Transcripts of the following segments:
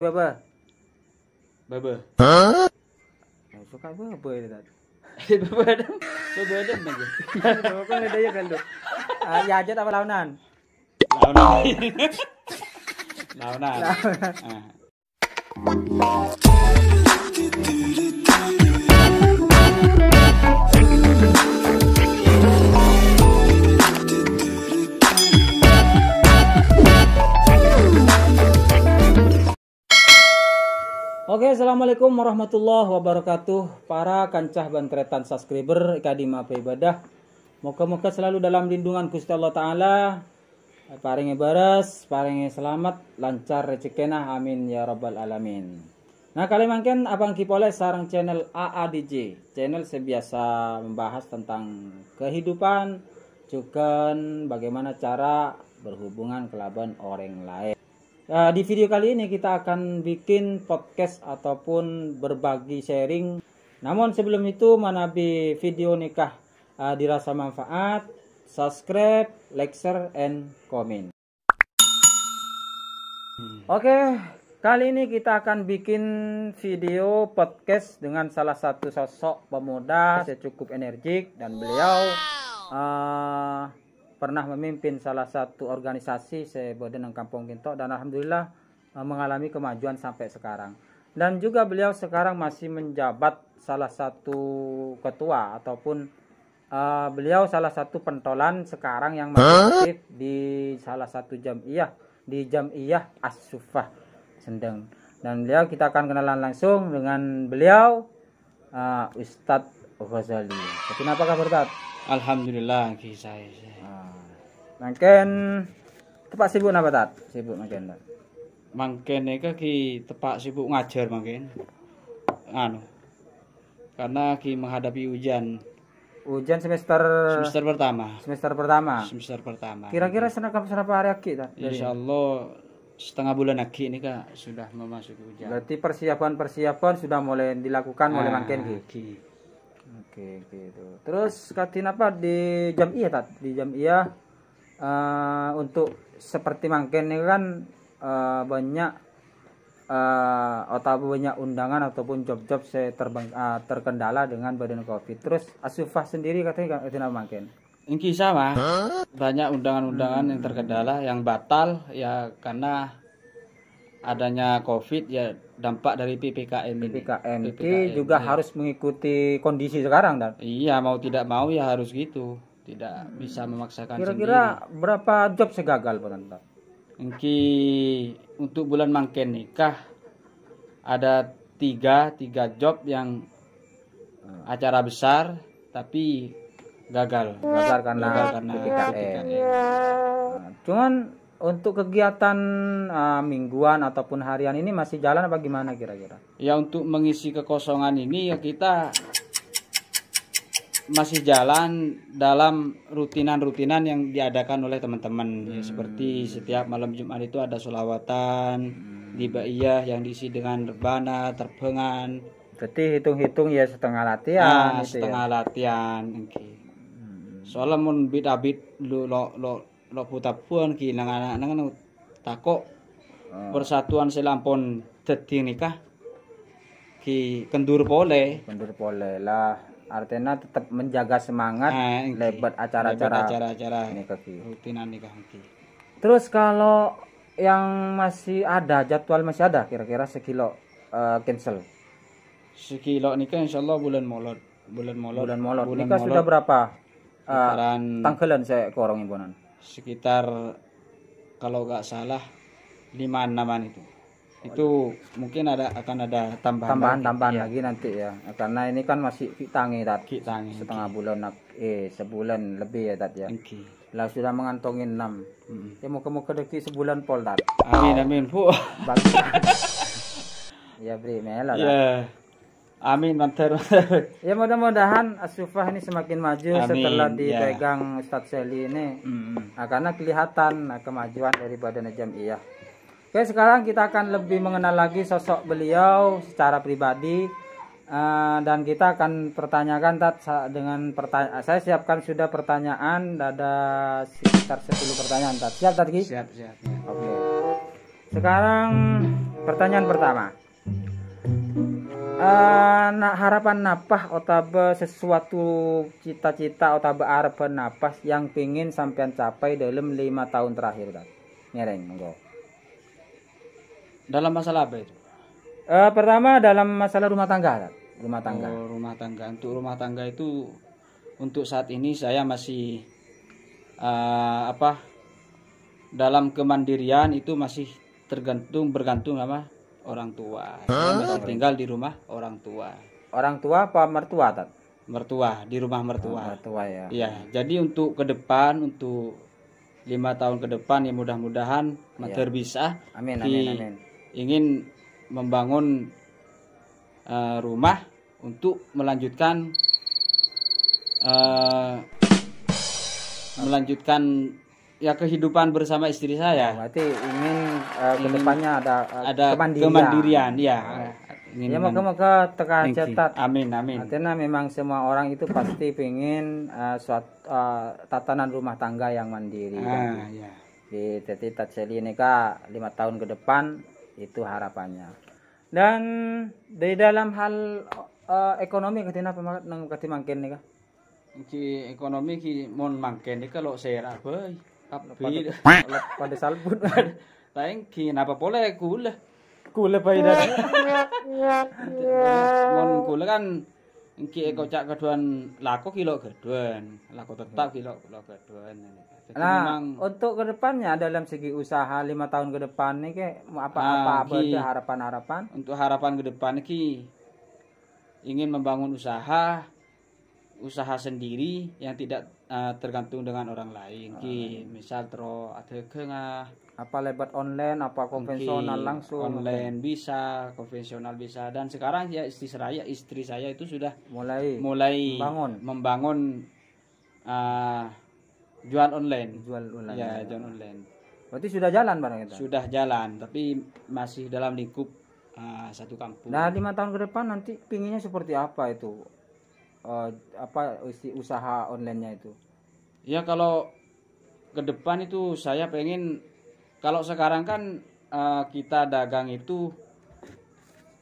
Baba. Baba. Suka baba itu tadi. Baba adam aja. Baba kan ada ya kan lu. Ya aja apa launan? Launan. Launan. Ah. Oke, assalamualaikum warahmatullahi wabarakatuh. Para kancah bantretan subscriber Ikadima Apa Ibadah. Moga-moga selalu dalam lindungan Gusti Allah Ta'ala. Paringi baras, paringi selamat, lancar rezekenah, amin ya rabbal alamin. Nah, kali mangken abang kipoleh sarang channel AADJ. Channel sebiasa membahas tentang kehidupan, juga bagaimana cara berhubungan kelaban orang lain. Di video kali ini kita akan bikin podcast ataupun berbagi sharing. Namun sebelum itu manabi video nikah dirasa manfaat, subscribe, like, share, and comment. Oke, kali ini kita akan bikin video podcast dengan salah satu sosok pemuda yang cukup energik dan beliau pernah memimpin salah satu organisasi sebeden ng Kampung Ginto dan alhamdulillah mengalami kemajuan sampai sekarang. Dan juga beliau sekarang masih menjabat salah satu ketua ataupun beliau salah satu pentolan sekarang yang masih aktif di salah satu jamiah, di Jamiah As-Suffah Sendeng. Dan beliau kita akan kenalan langsung dengan beliau, Ustadz Ghazali. Kenapa kabar Ustadz? Alhamdulillah kisah. Mungkin tepat sibuk apa Tat? Sibuk mungkin. Mangken eka ki tepak sibuk ngajar mangken. Karena ki menghadapi ujian. Ujian semester pertama. Semester pertama. Semester pertama. Kira-kira senapa hari aki Tat? Insyaallah setengah bulan lagi ini Kak sudah memasuki ujian. Berarti persiapan sudah mulai dilakukan mulai mangken ki. Oke, gitu. Terus katin apa di Jamiah Tat? Di Jamiah untuk seperti mangken ini kan banyak banyak undangan ataupun job-job saya terkendala dengan badan Covid. Terus As-Suffah sendiri katanya mangken. Ini sama. Banyak undangan-undangan yang terkendala, yang batal ya karena adanya Covid ya dampak dari PPKM ini. PPKM juga ya. Harus mengikuti kondisi sekarang dan. Iya, mau tidak mau ya harus gitu. Tidak bisa memaksakan Kira-kira sendiri. Berapa job segagal Pak Tante? Engki untuk bulan mangken nikah ada tiga job yang acara besar tapi gagal karena PPKM. Cuman untuk kegiatan mingguan ataupun harian ini masih jalan apa gimana kira-kira? Ya untuk mengisi kekosongan ini ya kita masih jalan dalam rutinan-rutinan yang diadakan oleh teman-teman ya, seperti setiap malam Jumat itu ada sholawatan di Baiyah yang diisi dengan rebana, terbengan. Berarti hitung-hitung ya setengah latihan gitu setengah latihan okay. Soalnya mun bit-abit lo putapuan ki nang anak-anak takok persatuan selampon dadi nikah ki kendur pole lah. Artinya tetap menjaga semangat lebat acara-acara nikah rutinan nikah. Terus kalau yang masih ada jadwal masih ada kira-kira sekilo cancel. Sekilo nikah insyaallah bulan molot. Nikah sudah berapa? Tanggalan saya korong imponan. Sekitar kalau nggak salah 5-6an itu mungkin akan ada tambahan lagi nanti ya karena ini kan masih tangi setengah bulan sebulan lebih ya Tat ya. Lah sudah mengantongin 6 ya moga-moga deki sebulan pol Tat. Amin Bu. Ya beri mela ya amin mantar. Ya mudah-mudahan As-Suffah ini semakin maju setelah dipegang Ustadz Seli ini karena kelihatan kemajuan dari badan Jamiah. Oke, sekarang kita akan lebih mengenal lagi sosok beliau secara pribadi dan kita akan pertanyakan dengan pertanyaan. Saya siapkan sudah pertanyaan, ada sekitar 10 pertanyaan Tat. Siap tadi? Siap. Oke. Sekarang pertanyaan pertama. Harapan napah otabe sesuatu cita-cita otabe harapan napas yang pingin sampean capai dalam 5 tahun terakhir Tat. Ngereng monggo. Dalam masalah apa itu? Pertama dalam masalah rumah tangga Tat. Rumah tangga. Oh, rumah tangga. Untuk rumah tangga itu untuk saat ini saya masih dalam kemandirian itu masih bergantung sama orang tua. Saya masih tinggal di rumah orang tua. Orang tua apa mertua Tat? Mertua, di rumah mertua. Mertua ya. Iya, jadi untuk ke depan, untuk 5 tahun ke depan ya mudah-mudahan bisa. Amin, amin, amin. Ingin membangun rumah untuk melanjutkan ya kehidupan bersama istri saya. Berarti ingin kedepannya ada kemandirian ya. Ya moga-moga tekan cetat. Amin, amin. Artinya memang semua orang itu pasti pengen tatanan rumah tangga yang mandiri. Ya. Jadi Tatseli nikah 5 tahun ke depan itu harapannya. Dan di dalam hal ekonomi ketina nang makin nikah. Ki ekonomi ki mon mangken iki kalau saya apa pada salput. Taing ki napa boleh kula paidah. Mon kula kan ki kocak keduan laku kilo geduen, laku tetap kilo geduen. Nah, untuk kedepannya dalam segi usaha 5 tahun ke depan nih kayak apa harapan-harapan? Untuk harapan ke depan ki ingin membangun usaha sendiri yang tidak tergantung dengan orang lain. Misal ada apa lewat online, apa konvensional langsung. Online bisa, konvensional bisa. Dan sekarang ya istri saya itu sudah mulai membangun jual online. Ya, jual online. Berarti sudah jalan barang itu? Sudah jalan, tapi masih dalam lingkup satu kampung. Nah, 5 tahun ke depan nanti pinginnya seperti apa itu? Usaha online-nya itu? Ya kalau ke depan itu saya pengen, kalau sekarang kan kita dagang itu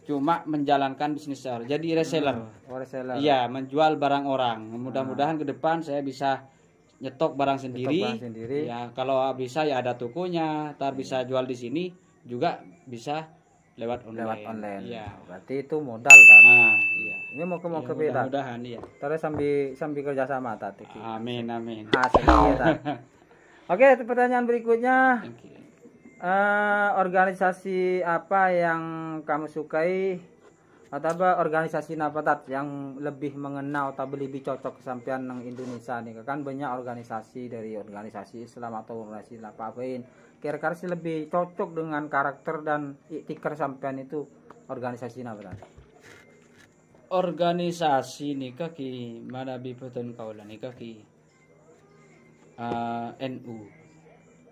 cuma menjalankan bisnis jadi reseller. Reseller. Iya, menjual barang orang. Mudah-mudahan ke depan saya bisa nyetok barang sendiri. Ya, kalau bisa ya ada tokonya, bisa jual di sini juga bisa lewat online. Iya. Berarti itu modal kan? Iya. Ini mau ke mudah-mudahan iya. Terus sambil kerja sama tadi. Amin, amin. Oke, pertanyaan berikutnya. Organisasi apa yang kamu sukai atau organisasi apa yang lebih mengena atau lebih cocok kesampian nang Indonesia nih? Kan banyak organisasi dari organisasi Islam atau organisasi apa-apain. Kira-kira sih lebih cocok dengan karakter dan iktikar sampean itu organisasi apa? Organisasi nikah ki mana bipetun kaulah nikah ki NU.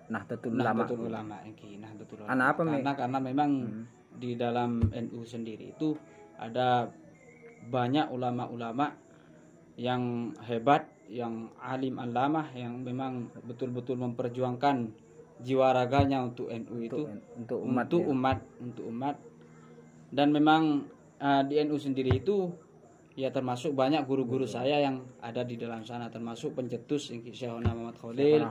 Nahdlatul Ulama iki Nahdlatul Ulama. Karena memang di dalam NU sendiri itu ada banyak ulama-ulama yang hebat, yang alim alamah, yang memang betul-betul memperjuangkan jiwa raganya untuk NU itu, untuk umat. Dan memang di NU sendiri itu ya termasuk banyak guru-guru saya yang ada di dalam sana, termasuk pencetus Syekhona Muhammad Khalil.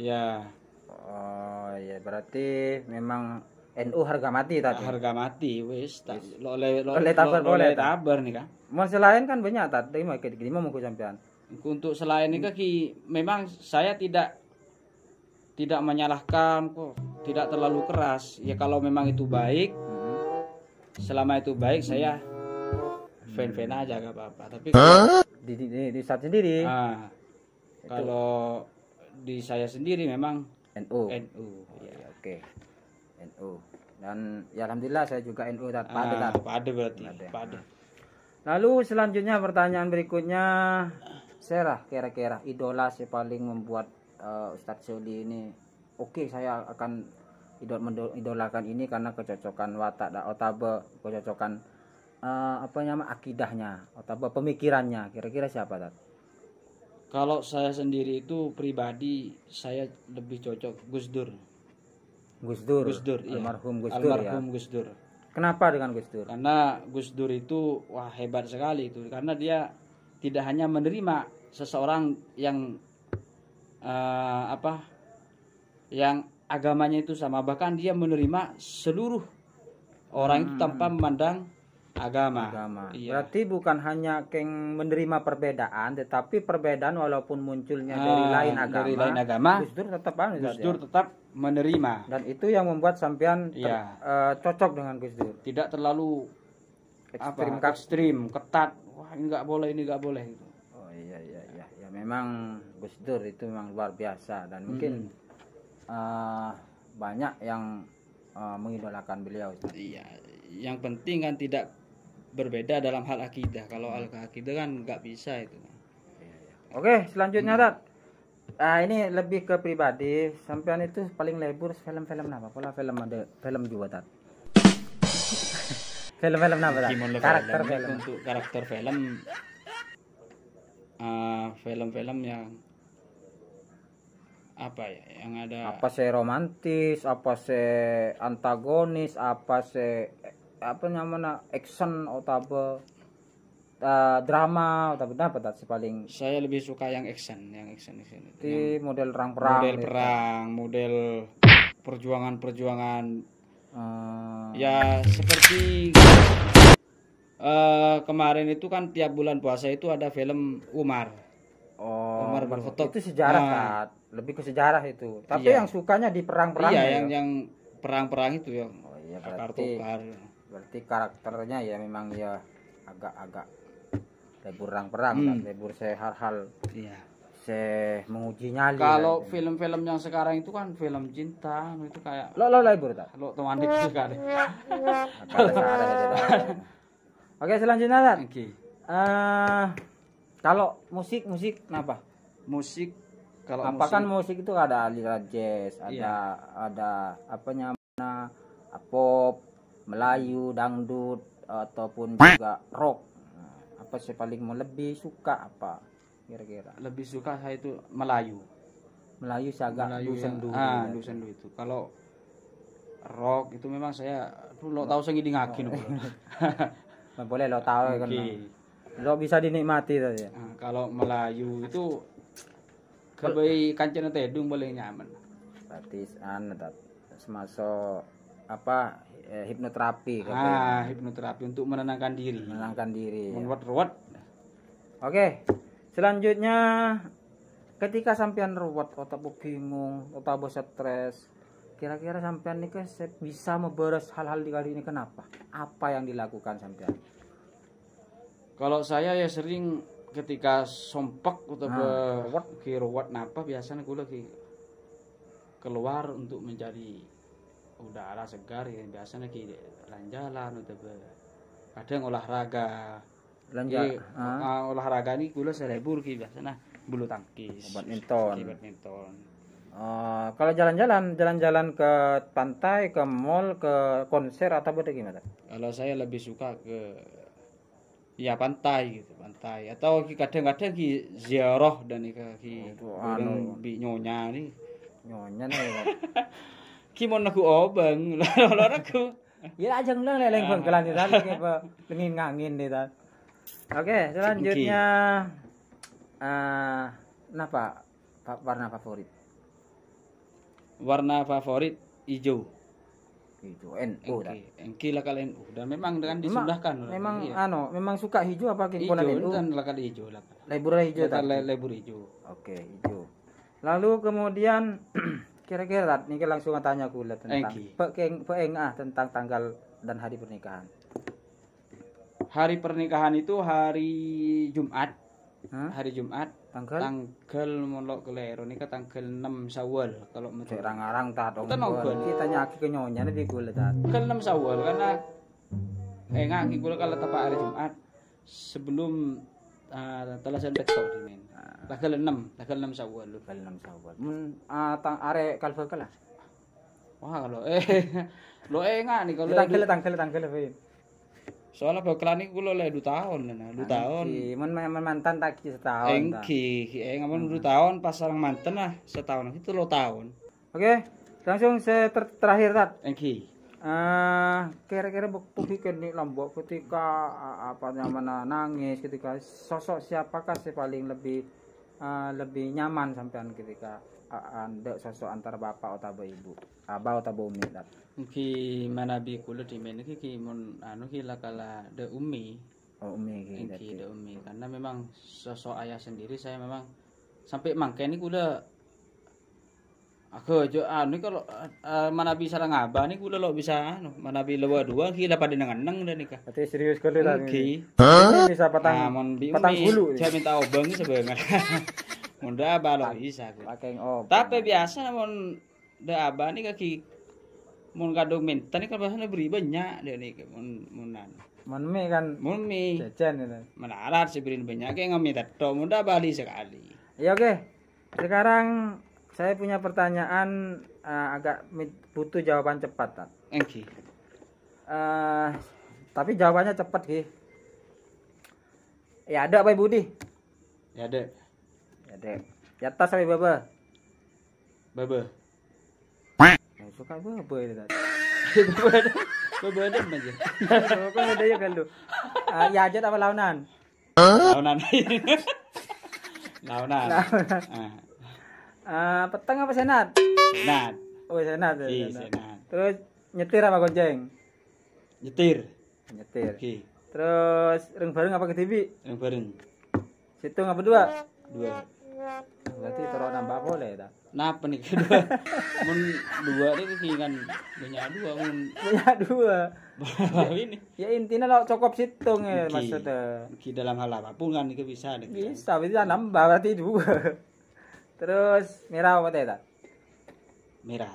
Ya. Oh ya, berarti memang NU harga mati tadi. Harga mati wis oleh tabar nih kan. Masalah lain kan banyak tadi mau sampean. Untuk selain ini memang saya tidak menyalahkan kok, tidak terlalu keras. Ya kalau memang itu baik, selama itu baik saya fan-fan aja gak apa-apa. Tapi di saat sendiri. Kalau di saya sendiri memang NU. Ya. Oke. NU. Dan ya alhamdulillah saya juga NU pada berarti. Lalu selanjutnya pertanyaan berikutnya, Serah kira-kira idola si paling membuat Ustadz Soli ini saya akan idolakan ini karena kecocokan watak kecocokan akidahnya atau pemikirannya. Kira-kira siapa Tat? Kalau saya sendiri itu pribadi saya lebih cocok Gus Dur. Gus Dur. Gus Dur, iya. Almarhum Gus Dur ya. Almarhum Gus Dur. Kenapa dengan Gus Dur? Karena Gus Dur itu wah hebat sekali itu, karena dia tidak hanya menerima seseorang yang yang agamanya itu sama, bahkan dia menerima seluruh orang itu tanpa memandang agama. Iya. Berarti bukan hanya menerima perbedaan, tetapi perbedaan walaupun munculnya dari lain agama, Gus Dur tetap Gus Dur tetap menerima. Dan itu yang membuat sampean cocok dengan Gus Dur. Tidak terlalu ekstrim, ketat. Wah, ini nggak boleh, ini nggak boleh. Oh iya. Ya memang Gus Dur itu memang luar biasa dan mungkin banyak yang mengidolakan beliau. Iya. Yang penting kan tidak berbeda dalam hal akidah. Kalau akidah kan nggak bisa itu. Oke, selanjutnya Tat. Ini lebih ke pribadi. Sampean itu paling lebur film-film apa? Pola film ada film juga Tat. Film-film apa Tat? Karakter film. Untuk karakter film, film-film yang apa ya? Yang ada apa sih romantis, apa sih antagonis, apa sih apa namanya action atau drama atau apa sih paling. Saya lebih suka yang action Di model perang-perang. Model perang, model perjuangan. Ya seperti kemarin itu kan tiap bulan puasa itu ada film Umar. Umar berfoto. Itu sejarah Tat. Lebih ke sejarah itu. Tapi yang sukanya di perang-perang. Iya, yang perang-perang itu ya. Oh iya, berarti karakternya ya memang ya agak lebur perang, lebur hal-hal menguji nyali. Kalau film-film yang sekarang itu kan film cinta itu kayak lo lebur tak? Lo teman itu sekali. Oke, selanjutnya Tat. Oke. Kalau musik kenapa? Musik kalau kan musik itu ada aliran jazz, ada apa namanya pop, Melayu, dangdut ataupun juga rock. Apa sih paling lebih suka apa kira-kira? Lebih suka saya itu Melayu agak dusendu. Dusendu itu. Kalau rock itu memang saya lo tahu saya ngidingakin. Boleh lo tahu kan. Lo bisa dinikmati tadi. Kalau Melayu itu kebai kancana tedung boleh nyaman. Berarti semasuk apa hipnoterapi hipnoterapi untuk menenangkan diri ruwet. Oke, selanjutnya ketika sampean ruwet atau bingung atau stres, kira-kira sampean ini bisa memberes hal-hal di kali ini kenapa? Apa yang dilakukan sampean? Kalau saya ya sering ketika sompek atau ruwet napa biasanya gue lagi keluar untuk mencari udara segar ya, biasanya ki jalan atau kadang olahraga. Olahraga ini gue selebur ki biasanya bulu tangkis, badminton. Kalau jalan-jalan ke pantai, ke mall, ke konser atau bagaimana? Kalau saya lebih suka ke pantai atau kadang-kadang ki ziarah dan ki bi nyonya nih ki mon aku obeng lho aku ya aja nang leleng kon kelan itu pengin ngangin itu. Oke, selanjutnya kenapa warna favorit hijau NU engki lakal NU dan memang dengan disudahkan memang memang suka hijau apa kimpunan NU dan lakal hijau lebur hijau. Oke, hijau. Lalu kemudian kira-kira nih langsung tanya kula tentang tentang tanggal dan hari pernikahan. Hari pernikahan itu hari Jumat. Tanggal molok kelero nika tanggal 6 Syawal kalau menurut orang-orang tak dong. Kita nyaki ke nyonya di kula tat. Tanggal 6 Syawal karena ngaki kula kalau tepat hari Jumat sebelum talasan betok dimen. Tanggal 6 Syawal. Are kalfel kala. Wah kalau lo enggak nih kalau tanggal soalnya bakalan ini gue le 2 tahun nah 2 tahun mantan tak setahun ngapain 2 tahun pas orang mantan lah setahun itu lo tahun. Oke, Langsung saya terakhir Tat. Engki. Kira-kira bukti nih Lombok ketika apa namanya nangis, ketika sosok siapakah sih paling lebih nyaman sampean ketika ada sosok antara bapak atau ibu, abah atau umi Tat. Engki manabi kula di men iki mun anu ki kala de umi. Oh umi gitu. Engki de umi karena memang sosok ayah sendiri saya memang sampai mangkene kula aku aja anu kalau manabi sareng abah nih kula lo bisa anu manabi lewa dua kila pada nengeneng dan nikah. Berarti serius kali Tat. Engki. Bisa patang bulu. Saya minta obeng sebenarnya. Munda balo bisa. Pakai obeng. Tapi biasa mun de abah nih kaki mun kadung minta nih kan biasanya beri banyak dia nih munan. Mun mie kan Mumi jajan itu. menarat seberin banyak kayak ngami tato muda bali sekali. Ya oke. Sekarang saya punya pertanyaan agak butuh jawaban cepat Tat. Engki. Tapi jawabannya cepat Ki. Ya ada Pak Budi. Ya ada. Ya ada. Ya tas sampai baba. Baba. Suka baba itu Tat. Baba ada aja. Kok ada ya kalau. Ya aja apa launan? Launan. Launan. Petang apa senat? Senat. Oh senat. Iya senat. Terus nyetir apa gonceng? Nyetir. Nyetir. Oke. Terus ring bareng apa ke TV? Yang bareng. Situng apa dua? Dua. Berarti taruh nambah boleh tak? Napa nih kedua? Mun dua nih kan banyak dua mun Punya dua. ini. Ya intinya lo cukup situng ya Oke. maksudnya. Ki dalam hal apapun kan itu bisa nih. Bisa, bisa nambah berarti dua. Terus merah apa teh tak? Merah.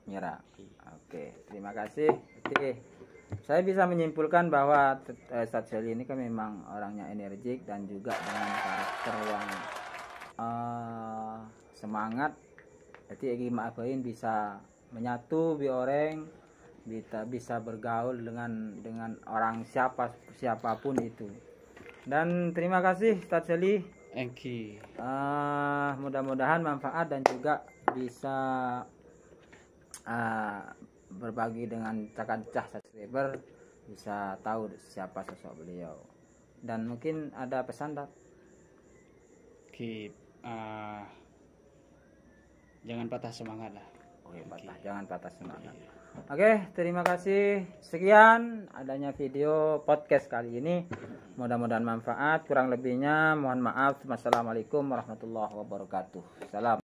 Merah. Oke, terima kasih. Oke. Saya bisa menyimpulkan bahwa Ustadz Shelly ini kan memang orangnya energik dan juga dengan karakter yang semangat. Jadi Egi Ma'abain bisa menyatu bi orang, bisa bergaul dengan orang siapapun itu. Dan terima kasih Ustadz Shelly. Engki. Mudah-mudahan manfaat dan juga bisa berbagi dengan cah subscriber, bisa tahu siapa sosok beliau. Dan mungkin ada pesan tak? Ki jangan patah semangat lah. Jangan patah semangat. Oke, terima kasih. Sekian adanya video podcast kali ini. Mudah-mudahan manfaat. Kurang lebihnya mohon maaf. Wassalamualaikum warahmatullahi wabarakatuh. Salam.